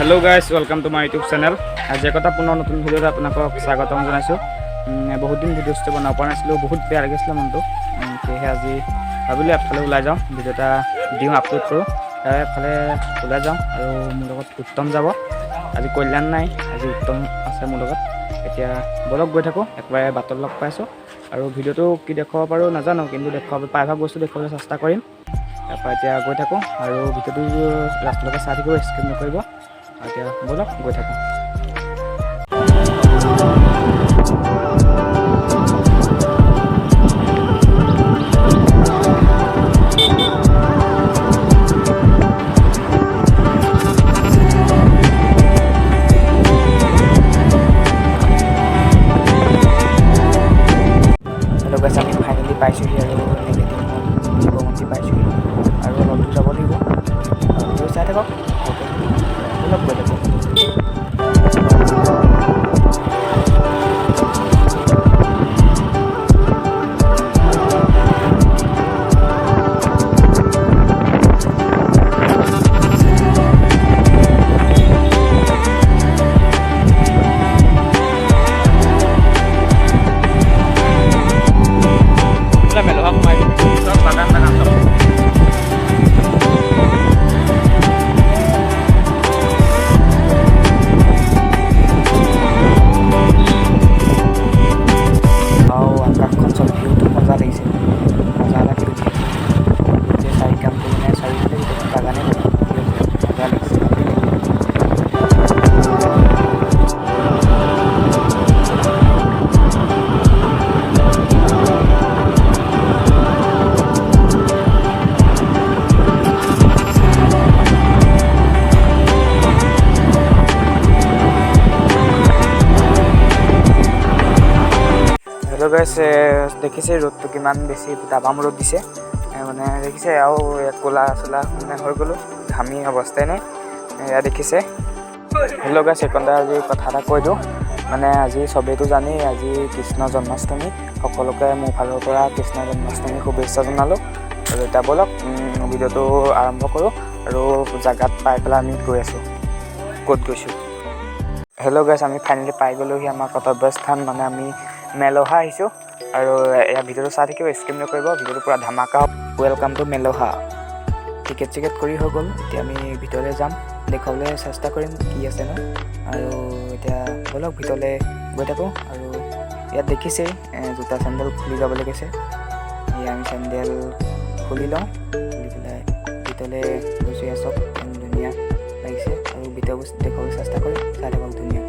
Hello guys welcome to my YouTube channel. आज एक पुनः नतुन भिडिओ आपको स्वागतम जाना। बहुत दिन भिडिओ बना पा ना बहुत बेया लगे मन तो सही आज भाविले एफाले ऊल् जाऊँ भिडिओ दिওঁ आपलोड करूँ एफाले ऊल् जाऊँ और मोर उत्तम যাব। आज कल्याण ना आज उत्तम आसे मोर এতিয়া বলক গৈ থাকোঁ একবাৰে বাটত লগ পাইছোঁ আৰু ভিডিঅ'টো কি দেখুৱাব পাৰোঁ নাজানো কিন্তু দেখুৱাব প্ৰায়ভাগ বস্তু দেখুৱাবলৈ চেষ্টা কৰিম। তাৰপৰা এতিয়া গৈ থাকোঁ আৰু ভিডিঅ'টো লাষ্টলৈকে চাই থাকিব, স্কিপ নকৰিব। এতিয়া বলক গৈ থাকোঁ। হেল্ল' গাইছ, আমি ফাইনেলি পাইছোঁহি আৰু শিৱমন্দিৰ পাইছোঁহি আৰু অলপ দূৰ যাব লাগিব। ভিডিঅ' চাই থাকক, অলপ গৈ থাকক। মেলোহা সোমাই চব বাগান বাগান চব আকাশখন চব ভিউটো মজা লাগিছে, মজা লাগি যে চাৰি কামটো মানে চাৰিওফালে বাগানে মজা লাগিছে। হেল্ল' গাইছ, দেখিছে ৰ'দটো কিমান বেছি দাবাম ৰ'দ দিছে, মানে দেখিছে আৰু ক'লা চলা মানে হৈ গ'লোঁ, ঘামি অৱস্থাই নাই। এয়া দেখিছে। হেল্ল' গাইছ, সেইকণতে আজি কথা এটা কৈ দিওঁ, মানে আজি চবেইতো জানেই আজি কৃষ্ণ জন্মাষ্টমী। সকলোকে মোৰ ফালৰ পৰা কৃষ্ণ জন্মাষ্টমী শুভেচ্ছা জনালোঁ। আৰু এতিয়া ব'লক ভিডিঅ'টো আৰম্ভ কৰোঁ আৰু জেগাত পাই পেলাই আমি গৈ আছোঁ, ক'ত গৈছোঁ। হেল্ল' গাইছ, আমি ফাইনেলি পাই গ'লোহি আমাৰ কৰ্তব্যস্থান, মানে আমি মেলোহা আহিছোঁ। আৰু এয়া ভিডিঅ'টো চাই থাকিব, স্কিপ নকৰিব, ভিডিঅ'টো পূৰা ধামাকা। ৱেলকাম টু মেলোহা। টিকেট চিকেট কৰি হৈ গ'ল, এতিয়া আমি ভিতৰলৈ যাম, দেখুৱাবলৈ চেষ্টা কৰিম কি আছে ন। আৰু এতিয়া ব'লক ভিতৰলৈ গৈ থাকোঁ। আৰু ইয়াত দেখিছেই জোতা চেণ্ডেল খুলি যাবলৈ কৈছে। এয়া আমি চেণ্ডেল খুলি লওঁ, খুলি পেলাই ভিতৰলৈ গৈছোঁ। এয়া চব ধুনীয়া লাগিছে আৰু ভিতৰ বস্তু দেখুৱাবলৈ চেষ্টা কৰিম, চাই থাকক ধুনীয়াকৈ।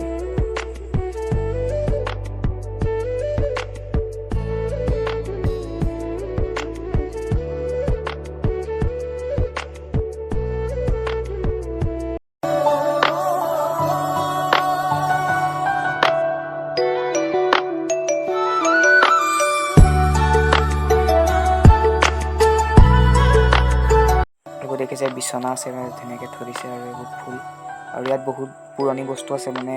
দেখিছে বিচনা আছে ধুনীয়াকৈ থৈ দিছে আৰু এইবোৰ ফুল, আৰু ইয়াত বহুত পুৰণি বস্তু আছে, মানে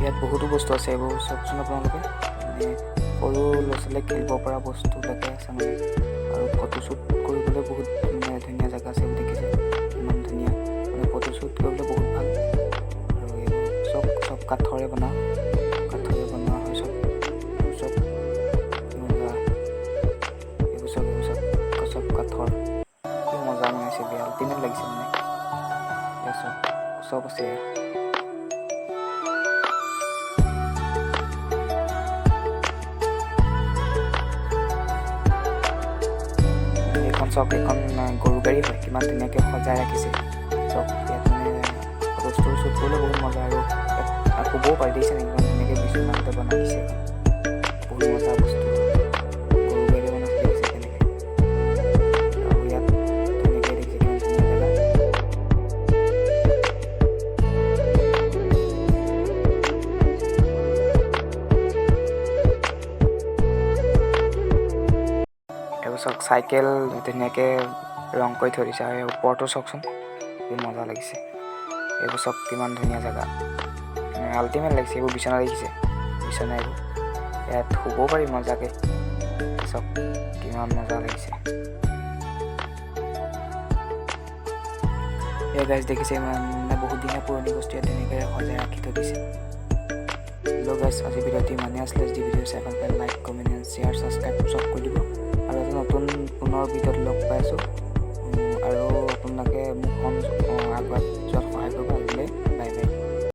ইয়াত বহুতো বস্তু আছে। এইবোৰ চাওকচোন আপোনালোকে, মানে সৰু ল'ৰা ছোৱালীয়ে খেলিব পৰা বস্তুবিলাকে আছে মানে, আৰু ফটোশ্বুট কৰিবলৈ বহুত ধুনীয়া ধুনীয়া জেগা আছে। দেখিছে ইমান ধুনীয়া, মানে ফটোশ্বুট কৰিবলৈ বহুত ভাল। আৰু এইবোৰ চব কাঠৰে বনোৱা হয় চব। এইবোৰ চব কাঠৰ, কি মজা বনাইছে, বেয়া আল্টিমেট লাগিছে মানে। চব আছে। চব এখন গৰু গাড়ী হয়, কিমান ধুনীয়াকৈ সজাই ৰাখিছে চব। ইয়াত মানে বস্তু শ্বুট কৰিলে বহুত মজা, আৰু ইয়াত শুবও পাৰি দিছে নেকি, ইমান ধুনীয়াকৈ বিচনাতে বনাই দিছে। বহুত মজা বস্তু, গৰু গাড়ী বনাইছে দেখিছে কেনেকৈ। আৰু ইয়াত ধুনীয়াকৈ দেখিছে কিমান ধুনীয়া জেগা। এইবোৰ চব চাইকেল ধুনীয়াকৈ ৰং কৰি থৈ দিছে, আৰু ওপৰতো চাওকচোন কি মজা লাগিছে। এইবোৰ চব কিমান ধুনীয়া জেগা, আল্টিমেট লাগিছে। এইবোৰ বিচনা দেখিছে, বিচনা এইবোৰ ইয়াত শুব পাৰি মজাকৈ। চব কিমান মজা লাগিছে। এই গাইজ দেখিছে ইমান বহুত দিনীয়া পুৰণি বস্তু ইয়াত তেনেকৈ সজাই ৰাখি থৈ দিছে। হেল্ল' গাইজ, আজি ভিডিঅ'টো ইমানেই আছিলে। যদি ভিডিঅ' চাই ভাল পায় like, comment and share, subscribe চব কৰি দিব। আৰু এটা নতুন পুনৰ ভিডিঅ'ত লগ পাই আছোঁ। আৰু আপোনালোকে মোক